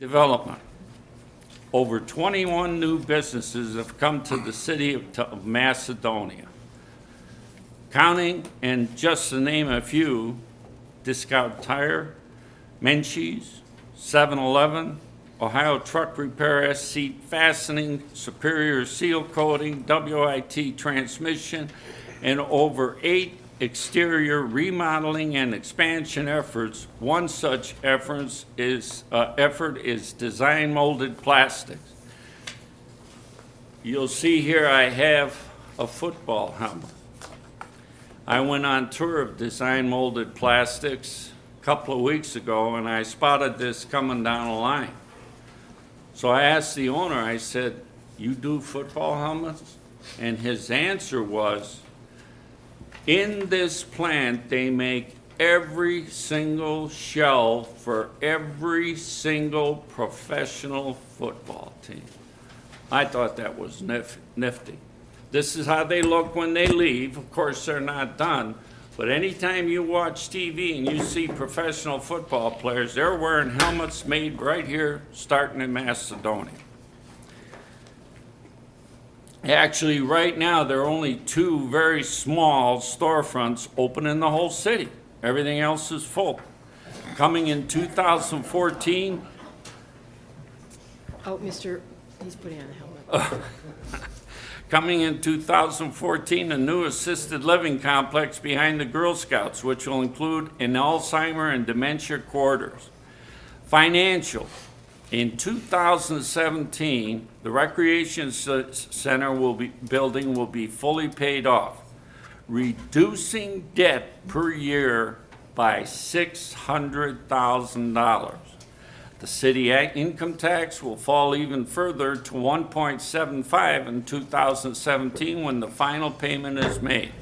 Development. Over 21 new businesses have come to the city of Macedonia. Counting, and just to name a few, Discount Tire, Menchie's, 7-Eleven, Ohio Truck Repair, Seat Fastening, Superior Seal Coating, WIT Transmission, and over 8 exterior remodeling and expansion efforts. One such effort is design molded plastics. You'll see here I have a football helmet. I went on tour of design molded plastics a couple of weeks ago, and I spotted this coming down the line. So I asked the owner, I said, "You do football helmets?" And his answer was, in this plant, they make every single shell for every single professional football team. I thought that was nifty. This is how they look when they leave. Of course, they're not done. But anytime you watch TV and you see professional football players, they're wearing helmets made right here, starting in Macedonia. Actually, right now, there are only 2 very small storefronts open in the whole city. Everything else is full. Coming in 2014. Oh, he's putting on a helmet. Coming in 2014, a new assisted living complex behind the Girl Scouts, which will include an Alzheimer and dementia quarters. Financial. In 2017, the recreation center building will be fully paid off, reducing debt per year by $600,000. The city income tax will fall even further to 1.75 in 2017 when the final payment is made.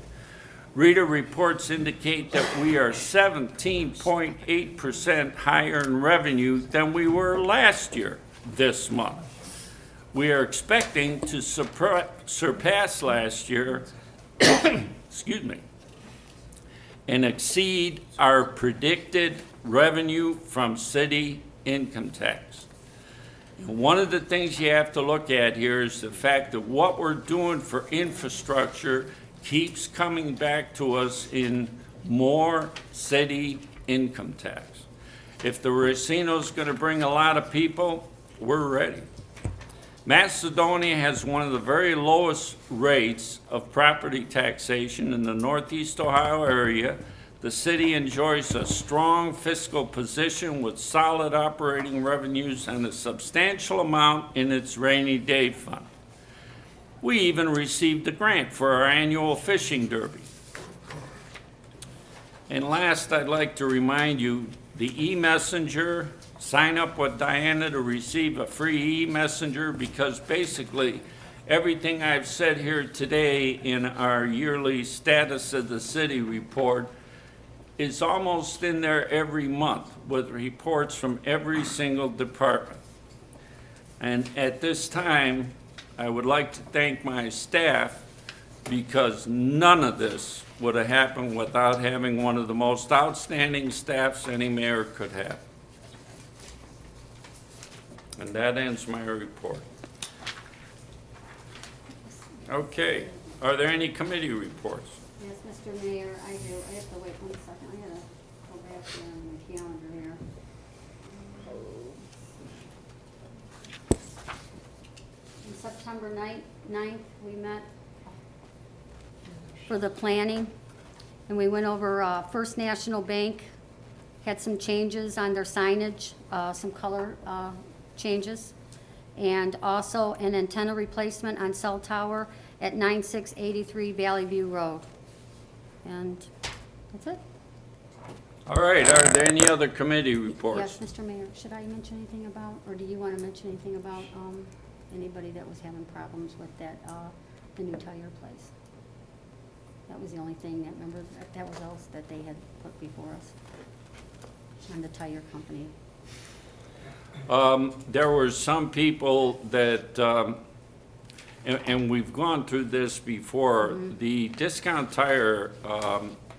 Reader reports indicate that we are 17.8% higher in revenue than we were last year this month. We are expecting to surpass last year, excuse me, and exceed our predicted revenue from city income tax. And one of the things you have to look at here is the fact that what we're doing for infrastructure keeps coming back to us in more city income tax. If the Racino's going to bring a lot of people, we're ready. Macedonia has one of the very lowest rates of property taxation in the Northeast Ohio area. The city enjoys a strong fiscal position with solid operating revenues and a substantial amount in its rainy day fund. We even received a grant for our annual fishing derby. And last, I'd like to remind you, the e-messenger, sign up with Diana to receive a free e-messenger, because basically everything I've said here today in our yearly status of the city report is almost in there every month with reports from every single department. And at this time, I would like to thank my staff, because none of this would have happened without having one of the most outstanding staffs any mayor could have. And that ends my report. Okay, are there any committee reports? Yes, Mr. Mayor, I do. I have to wait 1 second. I gotta go back to the calendar here. On September 9th, we met for the planning, and we went over First National Bank, had some changes on their signage, some color changes, and also an antenna replacement on cell tower at 9683 Valley View Road. And that's it. All right, are there any other committee reports? Yes, Mr. Mayor, should I mention anything about, or do you want to mention anything about anybody that was having problems with that, the new tire place? That was the only thing that, remember, that was else that they had put before us on the tire company. There were some people that, and we've gone through this before, the Discount Tire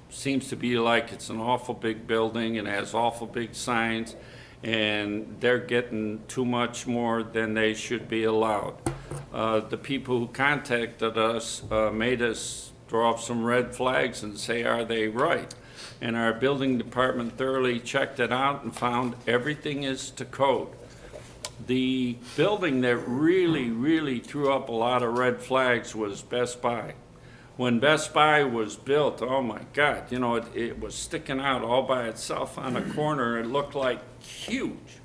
seems to be like it's an awful big building and has awful big signs, and they're getting too much more than they should be allowed. The people who contacted us made us throw up some red flags and say, are they right? And our building department thoroughly checked it out and found everything is to code. The building that really threw up a lot of red flags was Best Buy. When Best Buy was built, oh my God, it was sticking out all by itself on a corner. It looked like huge,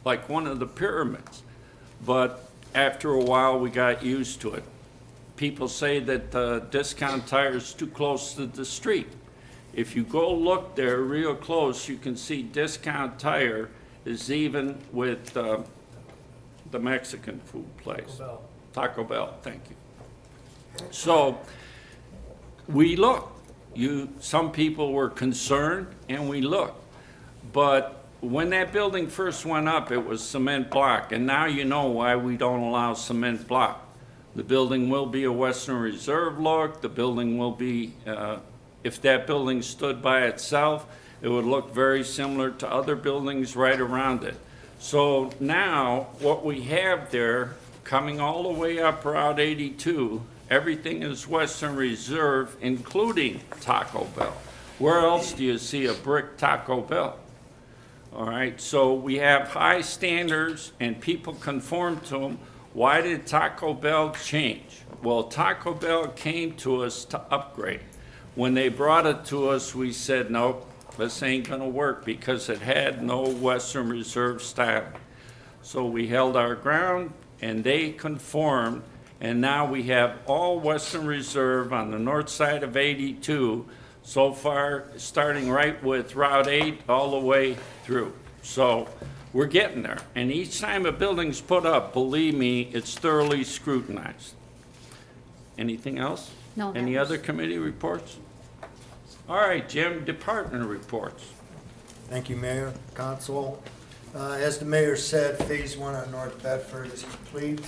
like one of the pyramids. But after a while, we got used to it. People say that Discount Tire is too close to the street. If you go look there real close, you can see Discount Tire is even with the Mexican food place. Taco Bell, thank you. So we looked. Some people were concerned, and we looked. But when that building first went up, it was cement block, and now you know why we don't allow cement block. The building will be a Western Reserve look. The building will be, if that building stood by itself, it would look very similar to other buildings right around it. So now, what we have there, coming all the way up Route 82, everything is Western Reserve, including Taco Bell. Where else do you see a brick Taco Bell? All right, so we have high standards and people conform to them. Why did Taco Bell change? Well, Taco Bell came to us to upgrade. When they brought it to us, we said, nope, this ain't gonna work because it had no Western Reserve style. So we held our ground and they conformed, and now we have all Western Reserve on the north side of 82 so far, starting right with Route 8 all the way through. So we're getting there. And each time a building's put up, believe me, it's thoroughly scrutinized. Anything else? No, that Any was- other committee reports? All right, Jim, department reports. Thank you, Mayor, Council. As the mayor said, Phase 1 on North Bedford is complete.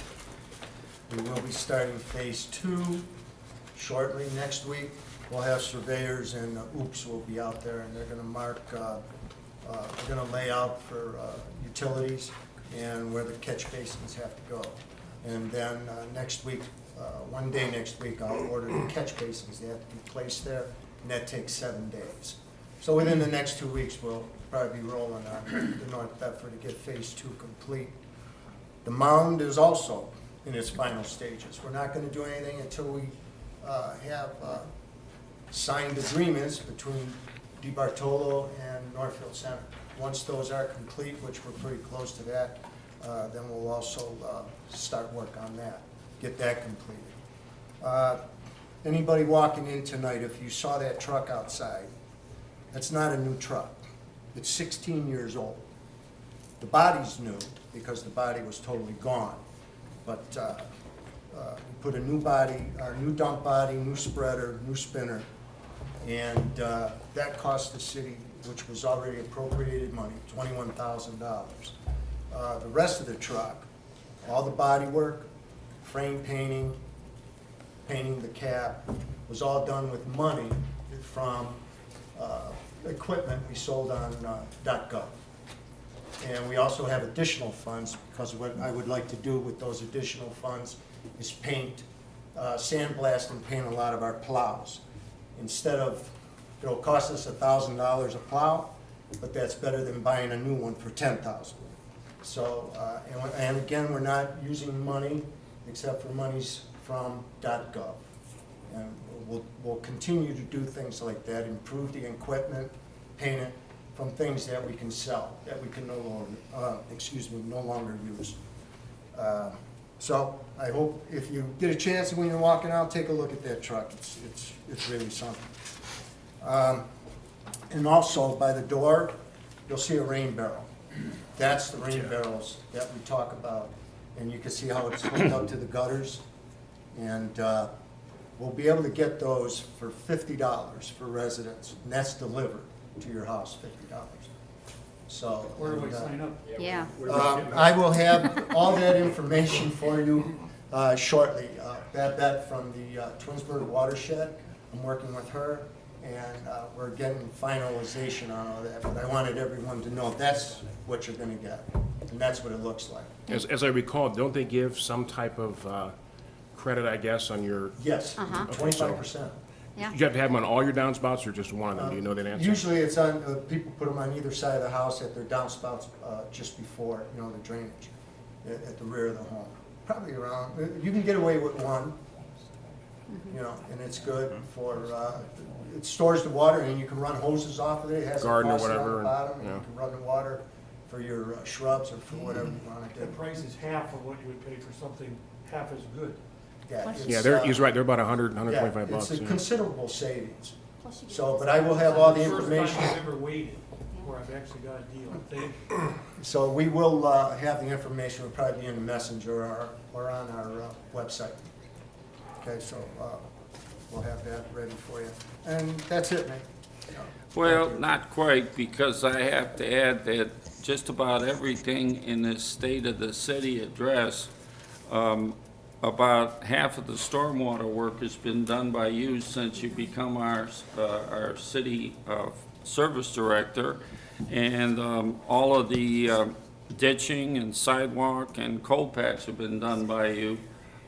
We will be starting Phase 2 shortly next week. We'll have surveyors and OOPS will be out there, and they're going to mark, we're going to lay out for utilities and where the catch basins have to go. And then next week, one day next week, I'll order the catch basins. They have to be placed there, and that takes 7 days. So within the next 2 weeks, we'll probably be rolling on the North Bedford to get Phase 2 complete. The mound is also in its final stages. We're not going to do anything until we have signed agreements between DeBartolo and Northfield Center. Once those are complete, which we're pretty close to that, then we'll also start work on that, get that completed. Anybody walking in tonight, if you saw that truck outside, that's not a new truck. It's 16 years old. The body's new because the body was totally gone. But we put a new body, our new dump body, new spreader, new spinner, and that cost the city, which was already appropriated money, $21,000. The rest of the truck, all the body work, frame painting, painting the cap, was all done with money from equipment we sold on .gov. And we also have additional funds, because what I would like to do with those additional funds is paint, sandblast and paint a lot of our plows. Instead of, it'll cost us $1,000 a plow, but that's better than buying a new one for $10,000. So, and again, we're not using money except for monies from .gov. And we'll continue to do things like that, improve the equipment, paint it from things that we can sell, that we can no longer use. So I hope if you get a chance when you're walking out, take a look at that truck. It's really something. And also by the door, you'll see a rain barrel. That's the rain barrels that we talk about. And you can see how it's hooked up to the gutters. And we'll be able to get those for $50 for residents, and that's delivered to your house, $50. So. Where do we sign up? Yeah. I will have all that information for you shortly. That from the Twinsburg Watershed, I'm working with her, and we're getting finalization on all that, but I wanted everyone to know that's what you're gonna get, and that's what it looks like. As I recall, don't they give some type of credit, I guess, on your, Yes, Uh-huh. 25%. Yeah. you have to have them on all your downspouts or just one of them? Do you know that answer? Usually it's on, people put them on either side of the house at their downspouts, just before, the drainage, at the rear of the home. Probably around, you can get away with one, and it's good for, it stores the water, and you can run hoses off of it. It has a Garden or faucet on whatever, the bottom, and yeah. you can run the water for your shrubs or for whatever you want to The do. price is half of what you would pay for something half as good. Yeah, he's right, they're about 100, 125 bucks. It's a yeah. considerable savings. Plus you get So, this- but I will have all the First time information. I've ever waited where I've actually got a deal. Thank you. So we will have the information, it'll probably be in the messenger or on our website. Okay, so we'll have that ready for you. And that's it, Nick. Well, not quite, because I have to add that just about everything in this State of the City address, about half of the stormwater work has been done by you since you become our city service director. And all of the ditching and sidewalk and cold patch have been done by you.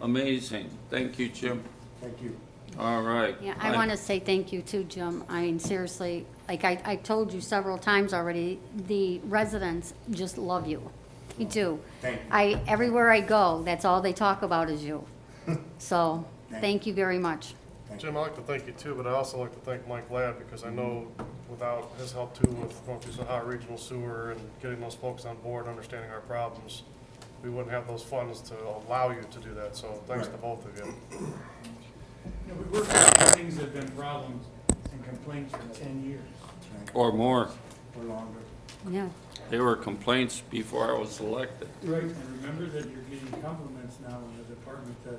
Amazing. Thank you, Jim. Thank you. All right. Yeah, I want to say thank you too, Jim. I mean, seriously, like I told you several times already, the residents just love you. They do. Thank you. Everywhere I go, that's all they talk about is you. So, Thank thank you very much. Jim, I'd like to thank you too, but I'd also like to thank Mike Ladd, because I know without his help too with going through Sahara Regional Sewer and getting those folks on board, understanding our problems, we wouldn't have those funds to allow you to do that, so thanks to Right. both of you. We worked on things that have been problems and complaints for 10 years. Or more. For longer. Yeah. They were complaints before I was elected. Right. And remember that you're getting compliments now in the department that